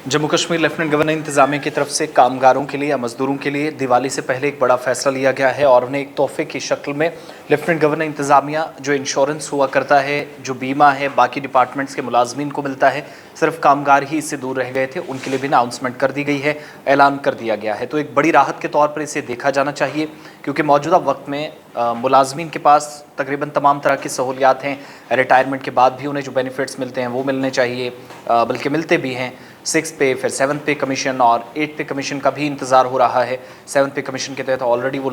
Jammu Kashmir lieutenant governor इंतजामिया की तरफ से कामगारों के लिए या मजदूरों के लिए दिवाली से पहले एक बड़ा फैसला लिया गया है और उन्हें एक तोहफे की शक्ल में लेफ्टिनेंट गवर्नर इंतजामिया जो इंश्योरेंस हुआ करता है, जो बीमा है, बाकी डिपार्टमेंट्स के मुलाजमीन को मिलता है, सिर्फ कामगार ही इससे दूर रह गए थे, उनके लिए भी अनाउंसमेंट कर दी गई है, ऐलान कर दिया गया है। तो एक बड़ी राहत के तौर पर इसे देखा जाना चाहिए क्योंकि मौजूदा वक्त में मुलाजमीन के पास तकरीबन तमाम तरह की सहूलियात हैं। रिटायरमेंट के बाद भी उन्हें जो बेनिफिट्स मिलते हैं वो मिलने चाहिए, बल्कि मिलते भी हैं। 6 पे, फिर 7 पे कमीशन और 8 पे कमीशन का भी इंतज़ार हो रहा है। 7 पे कमीशन के तहत ऑलरेडी वो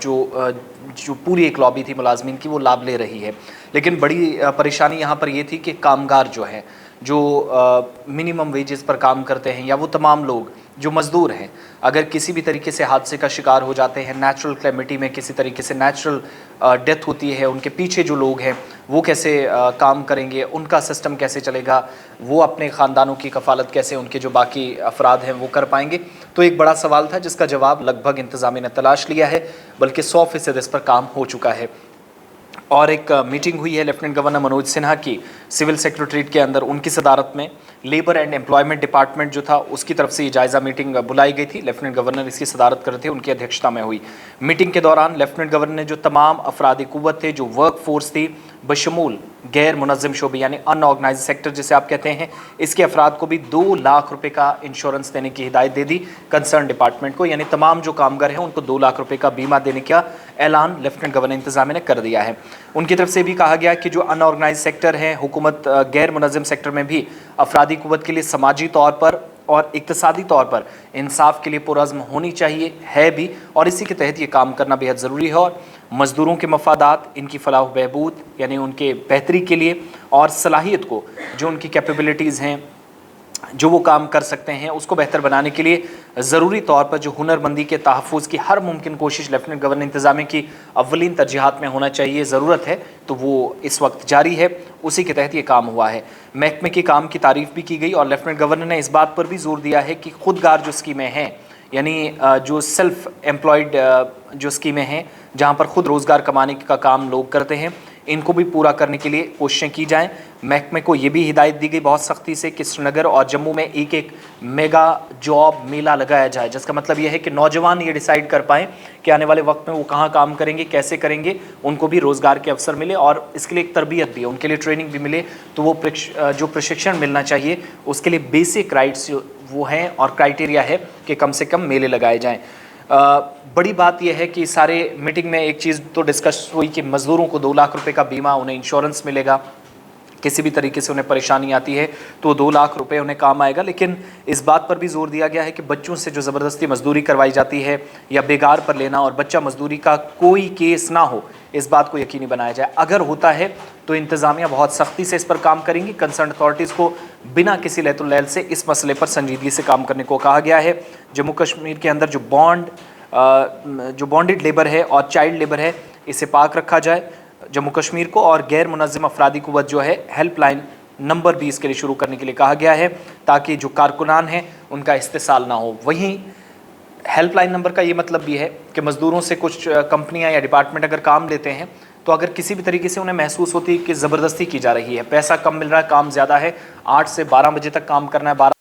जो पूरी एक लॉबी थी मुलाजमीन की वो लाभ ले रही है। लेकिन बड़ी परेशानी यहाँ पर ये थी कि कामगार जो है, जो मिनिमम वेजेस पर काम करते हैं, या वो तमाम लोग जो मज़दूर हैं, अगर किसी भी तरीके से हादसे का शिकार हो जाते हैं, नेचुरल कैलेमिटी में किसी तरीके से नेचुरल डेथ होती है, उनके पीछे जो लोग हैं वो कैसे काम करेंगे, उनका सिस्टम कैसे चलेगा, वो अपने ख़ानदानों की कफ़ालत कैसे उनके जो बाकी अफराद हैं वो कर पाएंगे। तो एक बड़ा सवाल था जिसका जवाब लगभग इंतज़ामिया ने तलाश लिया है, बल्कि 100% इस पर काम हो चुका है। और एक मीटिंग हुई है लेफ्टिनेंट गवर्नर मनोज सिन्हा की सिविल सेक्रेटरीट के अंदर, उनकी सदारत में लेबर एंड एम्प्लॉयमेंट डिपार्टमेंट जो था उसकी तरफ से ये जायज़ा मीटिंग बुलाई गई थी। लेफ्टिनेंट गवर्नर इसकी सदारत कर रहे थे, उनकी अध्यक्षता में हुई मीटिंग के दौरान लेफ्टिनेंट गवर्नर ने जो तमाम अफरादी कुव्वत थे, जो वर्क फोर्स थी, बशमूल गैर मुनज़्ज़म शोबे यानी अनऑर्गेनाइज सेक्टर जिसे आप कहते हैं, इसके अफराद को भी 2 लाख रुपए का इंश्योरेंस देने की हिदायत दे दी कंसर्न डिपार्टमेंट को। यानी तमाम जो कामगार हैं उनको 2 लाख रुपए का बीमा देने का ऐलान लेफ्टिनेंट गवर्नर इंतजामिया ने कर दिया है। उनकी तरफ से भी कहा गया कि जो अनऑर्गेनाइज सेक्टर है, हुकूमत गैर मुनज़्ज़म सेक्टर में भी अफरादी कुव्वत के लिए समाजी तौर पर और इक्तसादी तौर पर इंसाफ के लिए पुरज़्म होनी चाहिए, है भी, और इसी के तहत ये काम करना बेहद ज़रूरी है। और मज़दूरों के मफादात, इनकी फलाह बहबूद यानी उनके बेहतरी के लिए और सलाहियत को, जो उनकी कैपेबिलिटीज़ हैं, जो वो काम कर सकते हैं, उसको बेहतर बनाने के लिए ज़रूरी तौर पर जो हुनरमंदी के तहफ़्फ़ुज़ की हर मुमकिन कोशिश लेफ्टिनेंट गवर्नर इंतज़ामिया की अव्वलीन तरजीहात में होना चाहिए, ज़रूरत है, तो वो इस वक्त जारी है, उसी के तहत ये काम हुआ है। महकमे के काम की तारीफ़ भी की गई और लेफ्टिनेंट गवर्नर ने इस बात पर भी जोर दिया है कि खुदगार जो स्कीमें हैं, यानी जो सेल्फ एम्प्लॉयड जो स्कीमें हैं, जहाँ पर ख़ुद रोज़गार कमाने का काम लोग करते हैं, इनको भी पूरा करने के लिए कोशिशें की जाएं। महकमे को ये भी हिदायत दी गई बहुत सख्ती से कि श्रीनगर और जम्मू में एक मेगा जॉब मेला लगाया जाए, जिसका मतलब ये है कि नौजवान ये डिसाइड कर पाएँ कि आने वाले वक्त में वो कहाँ काम करेंगे, कैसे करेंगे, उनको भी रोज़गार के अवसर मिले और इसके लिए एक तरबियत भी, उनके लिए ट्रेनिंग भी मिले। तो वो जो प्रशिक्षण मिलना चाहिए उसके लिए बेसिक राइट्स वो हैं और क्राइटेरिया है कि कम से कम मेले लगाए जाएँ। बड़ी बात यह है कि सारे मीटिंग में एक चीज़ तो डिस्कस हुई कि मज़दूरों को 2 लाख रुपए का बीमा, उन्हें इंश्योरेंस मिलेगा, किसी भी तरीके से उन्हें परेशानी आती है तो 2 लाख रुपए उन्हें काम आएगा। लेकिन इस बात पर भी जोर दिया गया है कि बच्चों से जो ज़बरदस्ती मजदूरी करवाई जाती है या बेगार पर लेना और बच्चा मजदूरी का कोई केस ना हो, इस बात को यकीनी बनाया जाए। अगर होता है तो इंतज़ामिया बहुत सख्ती से इस पर काम करेंगी। कंसर्न अथॉरिटीज़ को बिना किसी लैतुल-लैल से इस मसले पर संजीदगी से काम करने को कहा गया है। जम्मू कश्मीर के अंदर जो बॉन्डेड लेबर है और चाइल्ड लेबर है, इसे पाक रखा जाए जम्मू कश्मीर को, और गैर मुनज़्ज़म अफरादी कुव्वत जो है हेल्पलाइन नंबर भी इसके लिए शुरू करने के लिए कहा गया है ताकि जो कारकुनान हैं उनका इस्तेसाल ना हो। वहीं हेल्पलाइन नंबर का ये मतलब भी है कि मज़दूरों से कुछ कंपनियां या डिपार्टमेंट अगर काम लेते हैं तो अगर किसी भी तरीके से उन्हें महसूस होती है कि ज़बरदस्ती की जा रही है, पैसा कम मिल रहा है, काम ज़्यादा है, 8 से 12 बजे तक काम करना है, 12